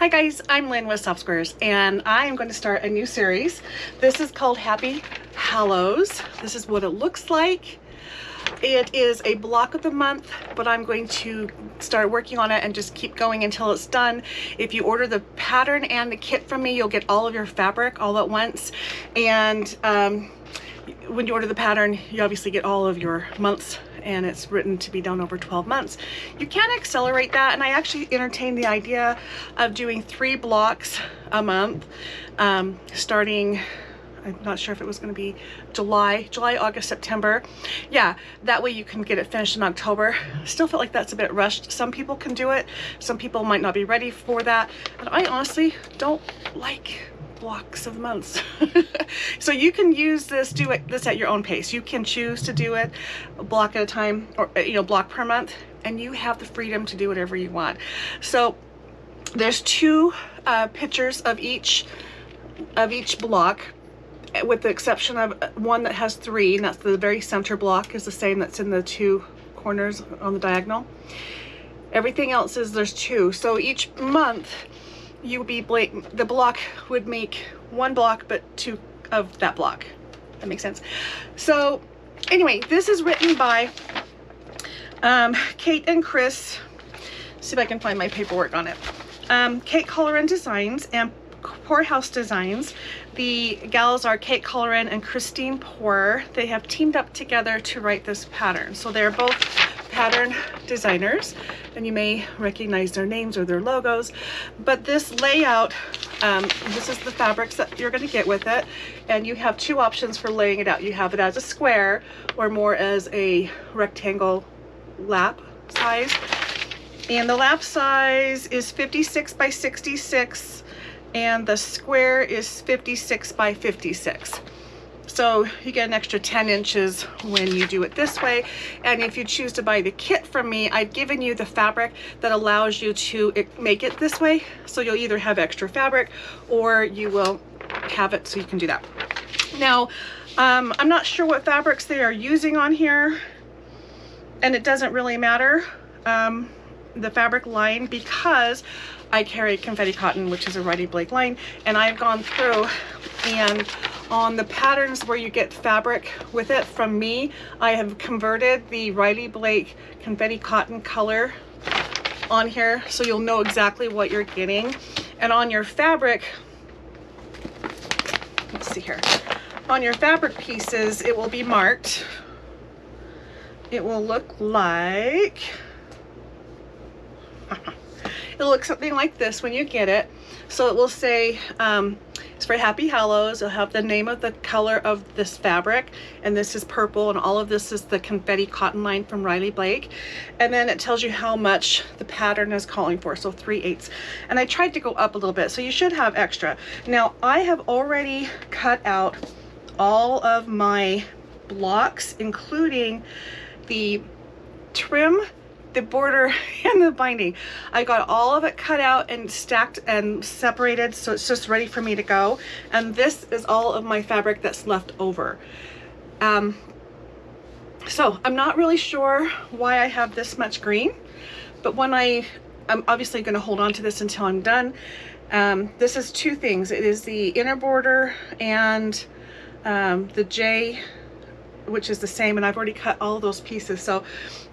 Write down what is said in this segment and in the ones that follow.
Hi guys, I'm Lynn with Soft Squares, and I am going to start a new series. This is called Happy Hallows. This is what it looks like. It is a block of the month, but I'm going to start working on it and just keep going until it's done. If you order the pattern and the kit from me, you'll get all of your fabric all at once. And when you order the pattern, you obviously get all of your months, and it's written to be done over 12 months. You can accelerate that, and I actually entertained the idea of doing 3 blocks a month, starting, I'm not sure if it was going to be July, August, September. Yeah, that way you can get it finished in October. Still feel like that's a bit rushed. Some people can do it. Some people might not be ready for that. And I honestly don't like blocks of months. So you can use this, this at your own pace. You can choose to do it a block at a time, or block per month, and you have the freedom to do whatever you want. So there's 2 pictures of each block, with the exception of one that has 3, and that's the very center block is the same that's in the 2 corners on the diagonal. Everything else is there's 2. So each month you would be the block would make 1 block, but 2 of that block. That makes sense. So anyway, this is written by Kate and Chris. See if I can find my paperwork on it. Kate Colleran Designs and Poorhouse Designs. The gals are Kate Colleran and Christine Poor. They have teamed up together to write this pattern. So they're both pattern designers, and you may recognize their names or their logos. But this layout, this is the fabrics that you're going to get with it, and you have 2 options for laying it out. You have it as a square or more as a rectangle lap size, and the lap size is 56 by 66, and the square is 56 by 56. So you get an extra 10 inches when you do it this way. And if you choose to buy the kit from me, I've given you the fabric that allows you to make it this way. So you'll either have extra fabric or you will have it so you can do that. Now, I'm not sure what fabrics they are using on here, and it doesn't really matter, the fabric line, because I carry confetti cotton, which is a Riley Blake line, and I've gone through, and on the patterns where you get fabric with it from me, I have converted the Riley Blake confetti cotton color on here, so you'll know exactly what you're getting. And on your fabric, let's see here, on your fabric pieces, it will be marked. It will look like it'll look something like this when you get it. So it will say it's for Happy Hallows. It'll have the name of the color of this fabric, and this is purple, and all of this is the confetti cotton line from Riley Blake. And then it tells you how much the pattern is calling for, so 3/8. And I tried to go up a little bit, so you should have extra. Now I have already cut out all of my blocks, including the trim, the border, and the binding. I got all of it cut out and stacked and separated, so it's just ready for me to go. And this is all of my fabric that's left over. So I'm not really sure why I have this much green, but when I'm obviously going to hold on to this until I'm done. This is 2 things. It is the inner border and the J, which is the same, and I've already cut all of those pieces, so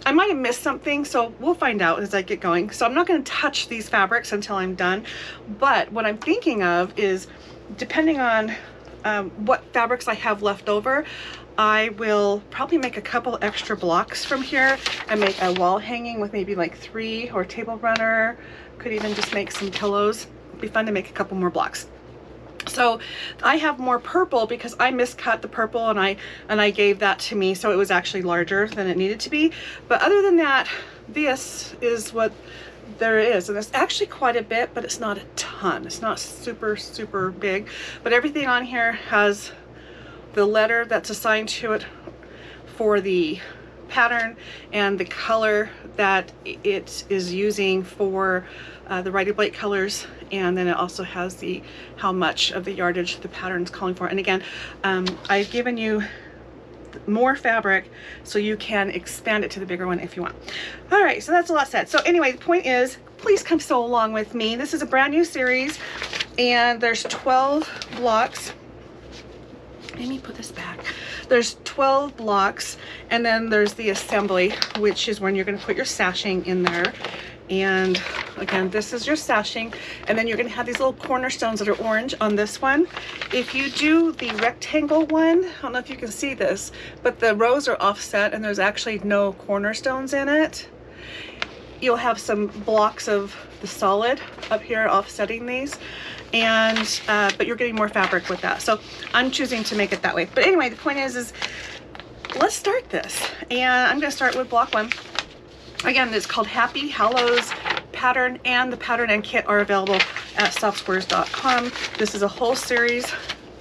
I might have missed something, so we'll find out as I get going. So I'm not going to touch these fabrics until I'm done, but what I'm thinking of is, depending on what fabrics I have left over, I will probably make a couple extra blocks from here and make a wall hanging with maybe like 3, or table runner. Could even just make some pillows. It'd be fun to make a couple more blocks. So I have more purple because I miscut the purple, and I gave that to me, so it was actually larger than it needed to be. But other than that, this is what there is, and it's actually quite a bit, but it's not a ton. It's not super big, but everything on here has the letter that's assigned to it for the pattern and the color that it is using for the Riley Blake colors, and then it also has how much of the yardage the pattern is calling for. And again, I've given you more fabric so you can expand it to the bigger one if you want. All right, so that's a lot said. So anyway, the point is, please come sew along with me. This is a brand new series, and there's 12 blocks. Let me put this back. There's 12 blocks, and then there's the assembly, which is when you're going to put your sashing in there. And again, this is your sashing, and then you're going to have these little cornerstones that are orange on this one. If you do the rectangle one, I don't know if you can see this, but the rows are offset and there's actually no cornerstones in it. You'll have some blocks of the solid up here offsetting these, and but you're getting more fabric with that. So I'm choosing to make it that way. But anyway, the point is let's start this, and I'm going to start with block 1. Again, it's called Happy Hallows pattern, and the pattern and kit are available at softsquares.com. This is a whole series.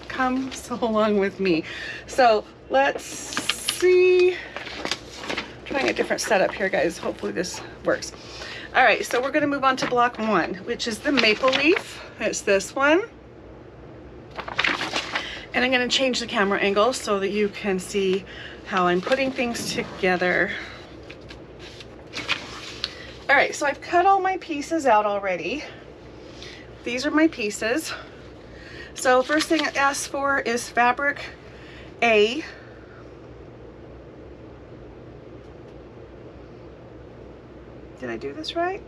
Come sew along with me. So let's see. I'm trying a different setup here, guys. Hopefully this works. All right, so we're going to move on to block 1, which is the maple leaf. It's this one. And I'm going to change the camera angle so that you can see how I'm putting things together. All right, so I've cut all my pieces out already. These are my pieces. So first thing it asks for is fabric A. Did I do this right?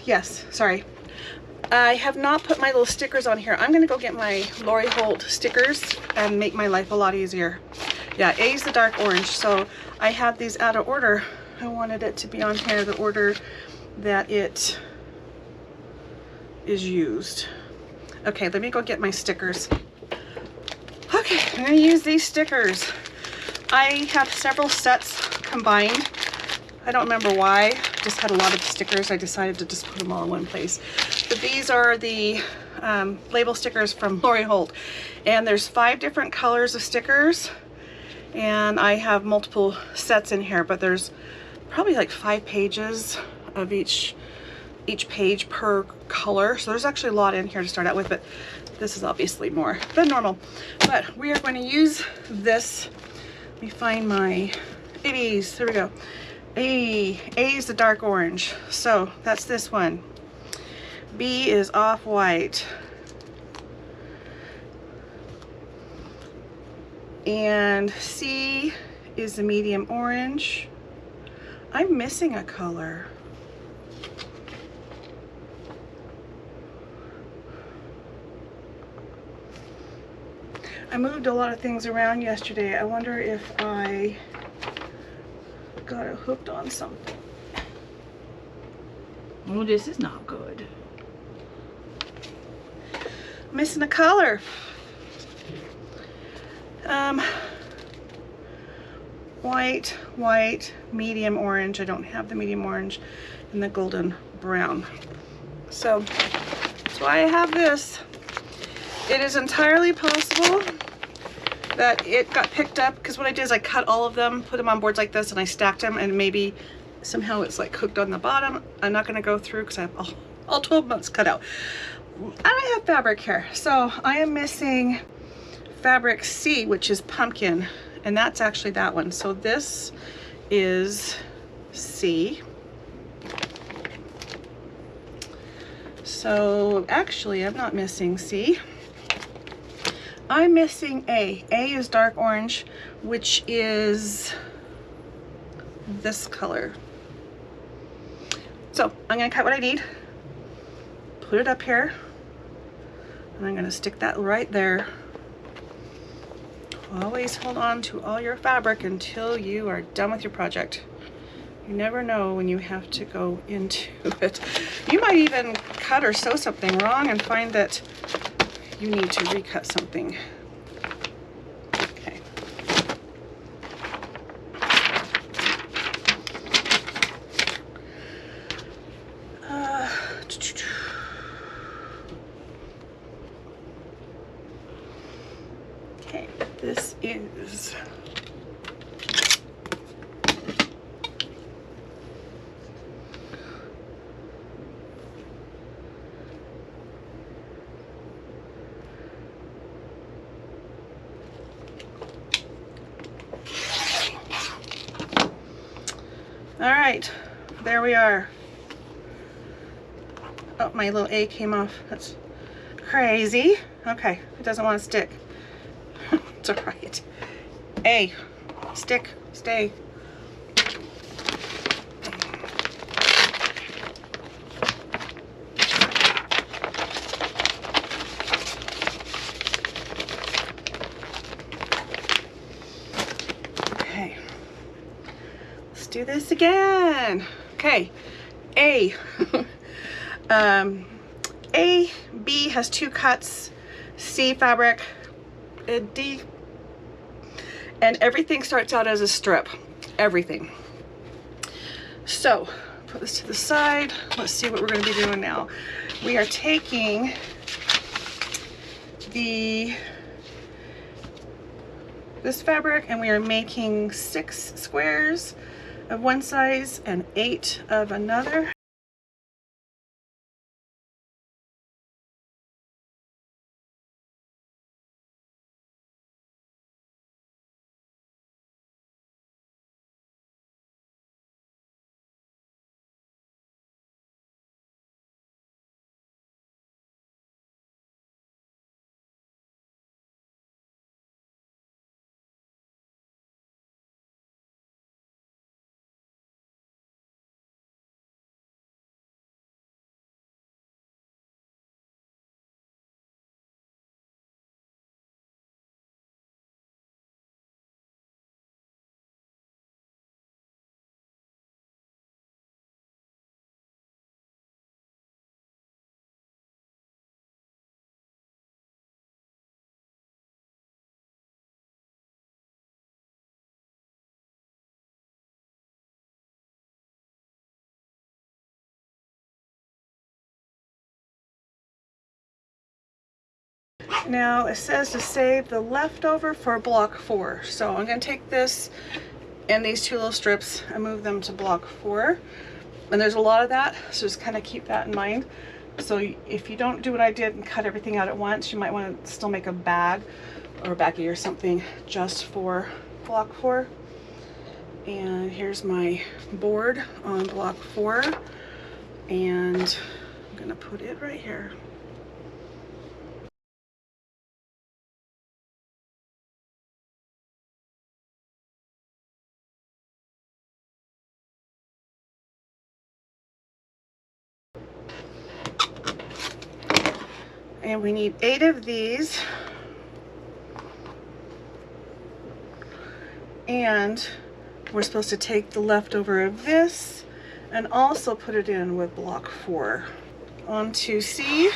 Yes, sorry. I have not put my little stickers on here. I'm gonna go get my Lori Holt stickers and make my life a lot easier. Yeah, A is the dark orange, so I have these out of order. I wanted it to be on here the order that it is used. Okay, let me go get my stickers. Okay, I'm gonna use these stickers. I have several sets combined. I don't remember why, just had a lot of stickers. I decided to just put them all in one place. But these are the label stickers from Lori Holt, and there's 5 different colors of stickers. And I have multiple sets in here, but there's probably like 5 pages of each page per color. So there's actually a lot in here to start out with, but this is obviously more than normal. But we are going to use this. Let me find my A's. There we go. A is the dark orange. So that's this one. B is off-white. And C is the medium orange. I'm missing a color. I moved a lot of things around yesterday. I wonder if I got it hooked on something. Oh, this is not good. Missing a color. White, medium orange. I don't have the medium orange, and the golden brown. So that's why I have this. It is entirely possible that it got picked up, because what I did is I cut all of them, put them on boards like this, and I stacked them, and maybe somehow it's like hooked on the bottom. I'm not going to go through because I have all 12 months cut out. I have fabric here, so I am missing fabric C, which is pumpkin, and that's actually that one. So this is C. So actually I'm not missing C. I'm missing A. A is dark orange, which is this color. So I'm gonna cut what I need, put it up here, and I'm gonna stick that right there. Always hold on to all your fabric until you are done with your project. You never know when you have to go into it. You might even cut or sew something wrong and find that you need to recut something. Okay. Okay, this is all right, there we are. Oh, my little A came off. That's crazy. Okay, it doesn't want to stick. It's all right. A, stick, stay. Okay, let's do this again. Okay, A. A, B has 2 cuts, C fabric, and D, and everything starts out as a strip, everything. So put this to the side. Let's see what we're going to be doing now. We are taking this fabric and we are making 6 squares of one size and 8 of another. Now it says to save the leftover for block 4. So I'm going to take this and these 2 little strips and move them to block 4. And there's a lot of that, so just kind of keep that in mind. So if you don't do what I did and cut everything out at once, you might want to still make a bag or a baggie or something just for block 4. And here's my board on block 4. And I'm going to put it right here. And we need 8 of these. And we're supposed to take the leftover of this and also put it in with block 4. On to C.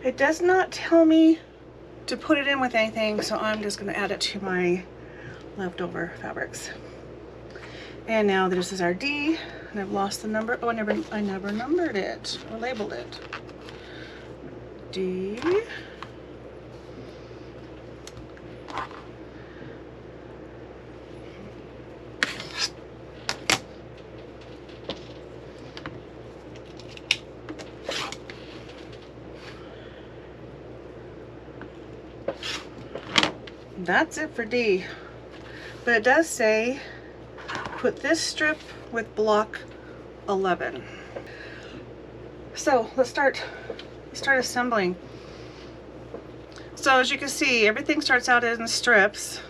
It does not tell me to put it in with anything, so I'm just going to add it to my leftover fabrics. And now this is our D, and I've lost the number. Oh, I never numbered it or labeled it. D. That's it for D, but it does say put this strip with block 11. So let's start assembling. So as you can see, everything starts out in strips.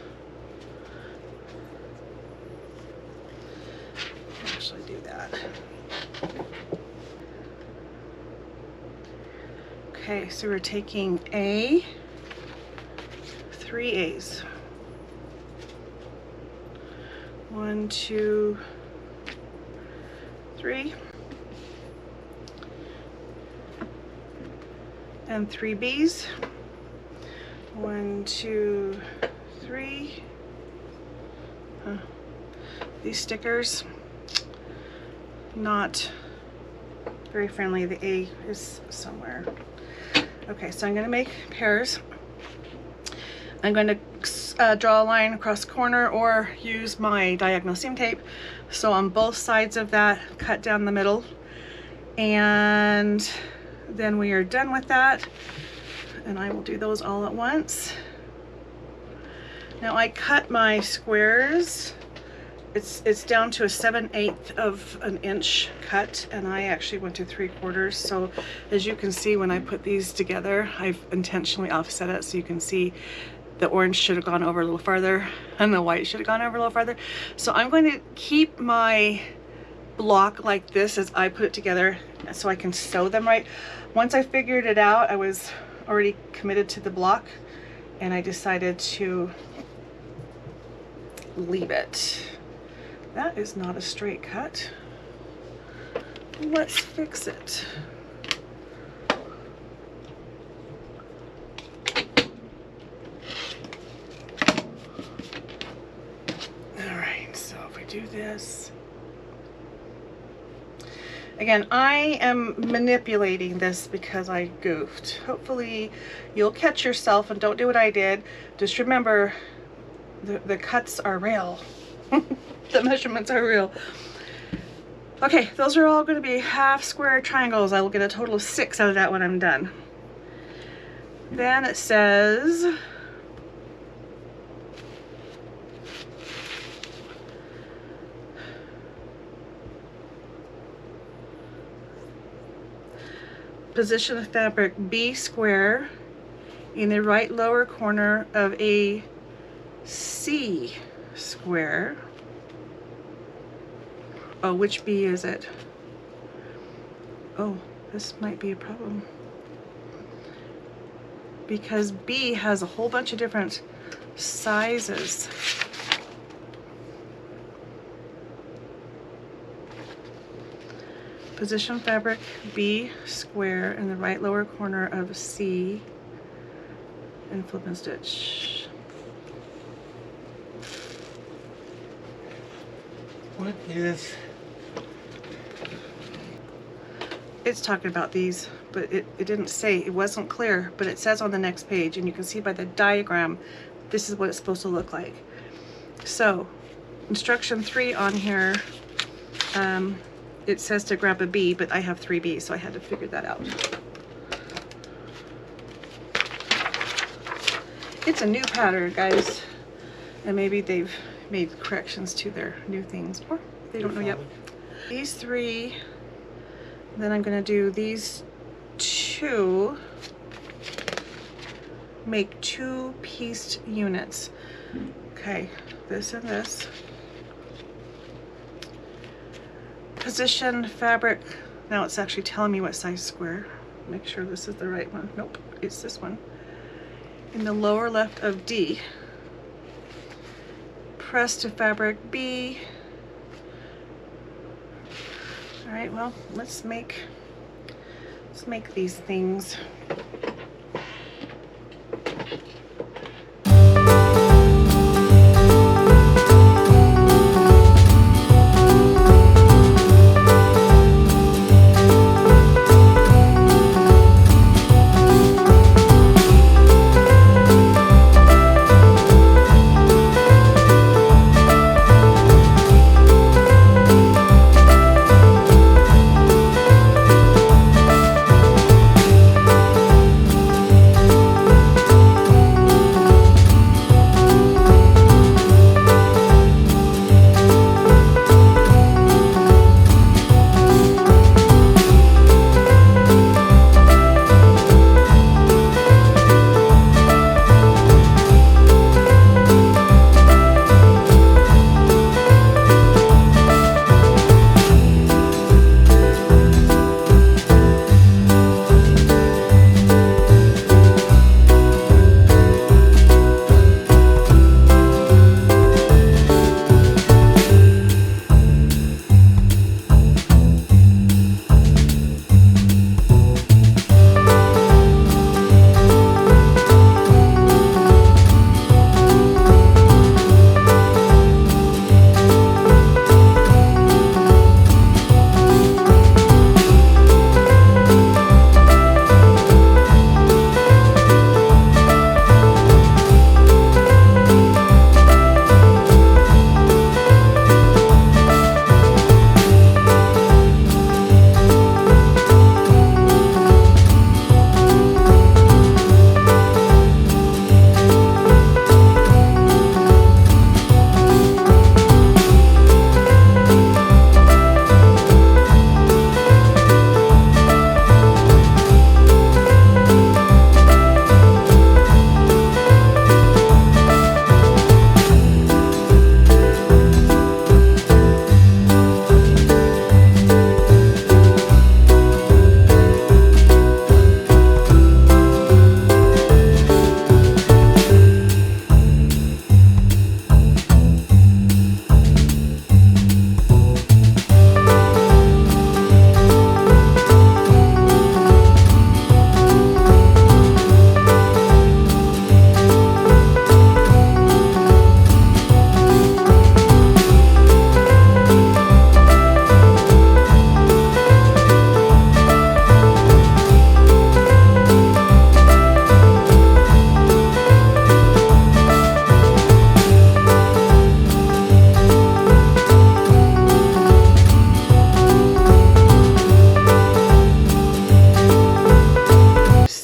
Actually do that. Okay, so we're taking 3 A's. 1, 2, 3. And 3 B's. 1, 2, 3. These stickers, not very friendly. The A is somewhere. Okay, so I'm going to make pairs. I'm going to draw a line across the corner or use my diagonal seam tape. So on both sides of that, cut down the middle And then we are done with that, and I will do those all at once. Now I cut my squares. It's down to a 7/8 of an inch cut, and I actually went to 3/4. So as you can see, when I put these together, I've intentionally offset it so you can see the orange should have gone over a little farther and the white should have gone over a little farther. So I'm going to keep my block like this as I put it together so I can sew them right. Once I figured it out, I was already committed to the block, and I decided to leave it. That is not a straight cut. Let's fix it. All right, so if we do this, again, I am manipulating this because I goofed. Hopefully you'll catch yourself and don't do what I did. Just remember, the cuts are real. The measurements are real. Okay, those are all going to be half square triangles. I will get a total of 6 out of that when I'm done. Then it says position the fabric B square in the right lower corner of a C square. Oh, which B is it? Oh, this might be a problem, because B has a whole bunch of different sizes. Position fabric B square in the right lower corner of C and flip and stitch. What is... It's talking about these, but it didn't say, it wasn't clear, but it says on the next page, and you can see by the diagram, this is what it's supposed to look like. So, instruction 3 on here, it says to grab a B, but I have 3 B's, so I had to figure that out. It's a new pattern, guys, and maybe they've made corrections to their new things, or they don't know yet. These 3, then I'm going to do these 2, make 2 pieced units. Okay, this and this. Position fabric, now it's actually telling me what size square. Make sure this is the right one. Nope, it's this one. In the lower left of D. Press to fabric B. All right, well, let's make these things.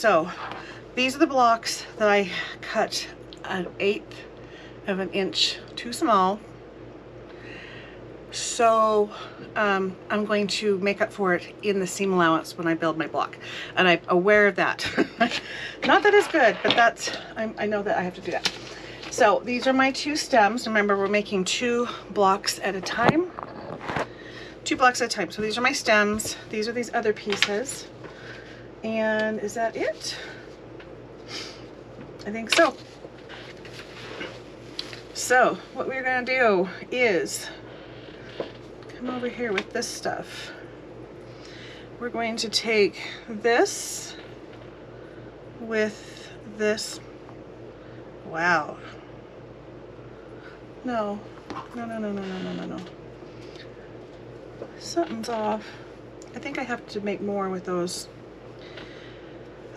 So these are the blocks that I cut 1/8 of an inch too small. So I'm going to make up for it in the seam allowance when I build my block, and I'm aware of that. Not that it's good, but that's, I know that I have to do that. So these are my 2 stems. Remember, we're making 2 blocks at a time. 2 blocks at a time. So these are my stems. These are these other pieces. And is that it? I think so. So what we're gonna do is come over here with this stuff. We're going to take this with this. Wow. No. No. Something's off. I think I have to make more with those.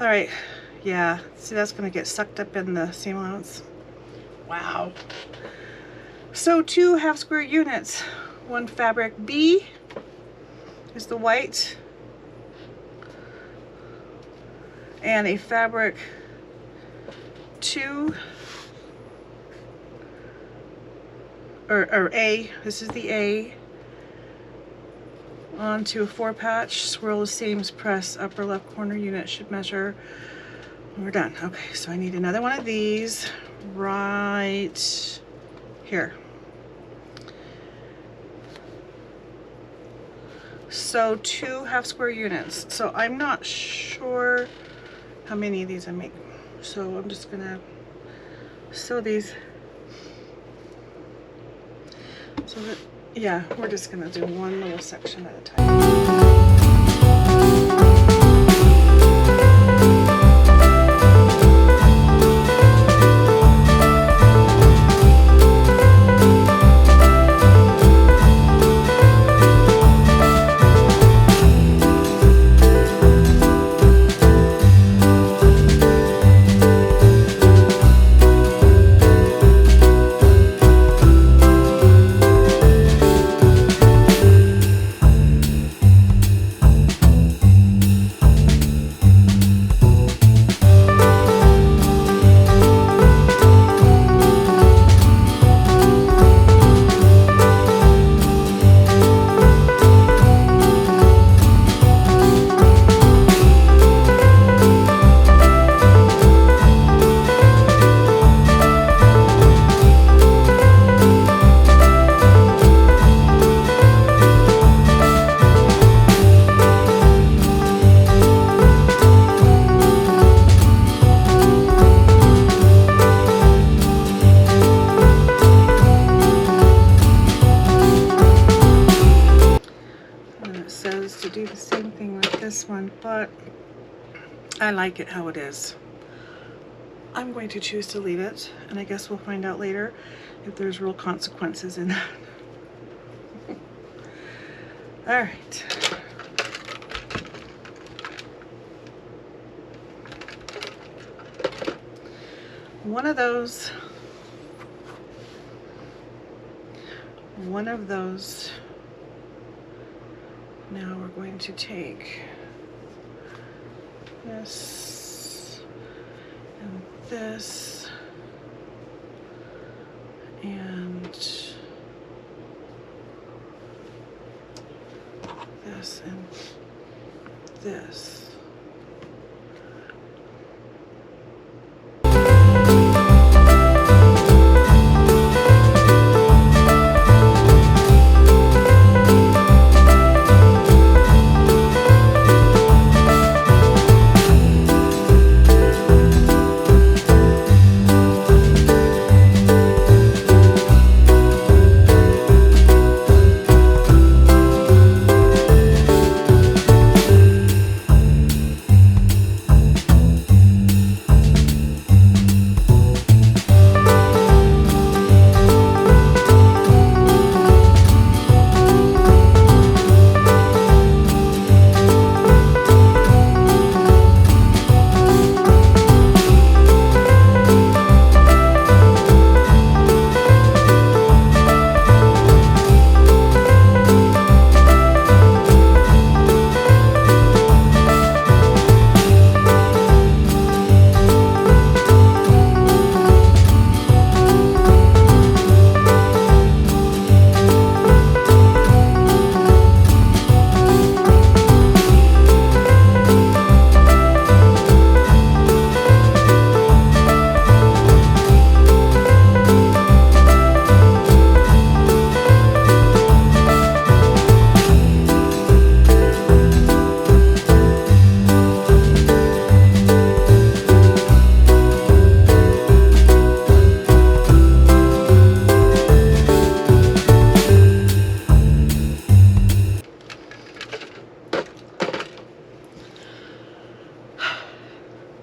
All right. Yeah. See, that's going to get sucked up in the seam allowance. Wow. So 2 half square units. 1 fabric B is the white, and a fabric 2 or A, this is the A, onto a 4 patch, swirl the seams, press upper left corner unit should measure. We're done. Okay, so I need another one of these right here. So 2 half square units. So I'm not sure how many of these I make. So I'm just gonna sew these. So that, yeah, we're just gonna do one little section at a time. Do the same thing with this one, but I like it how it is. I'm going to choose to leave it, and I guess we'll find out later if there's real consequences in that. All right. One of those now we're going to take this and this and this and this.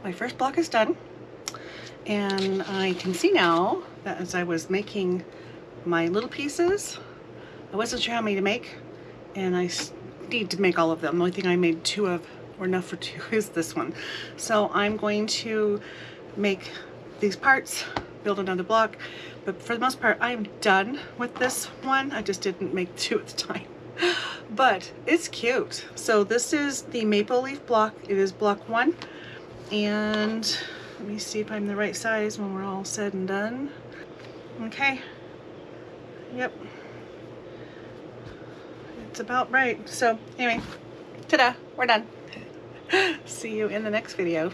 my first block is done. And I can see now that as I was making my little pieces, I wasn't sure how many to make, and I need to make all of them. The only thing I made 2 of, or enough for 2, is this one. So I'm going to make these parts, build another block, but for the most part I'm done with this one. I just didn't make 2 at the time. But it's cute. So this is the maple leaf block. It is block 1, and let me see if I'm the right size when we're all said and done. Okay. Yep. It's about right. So anyway, ta-da, we're done. See you in the next video.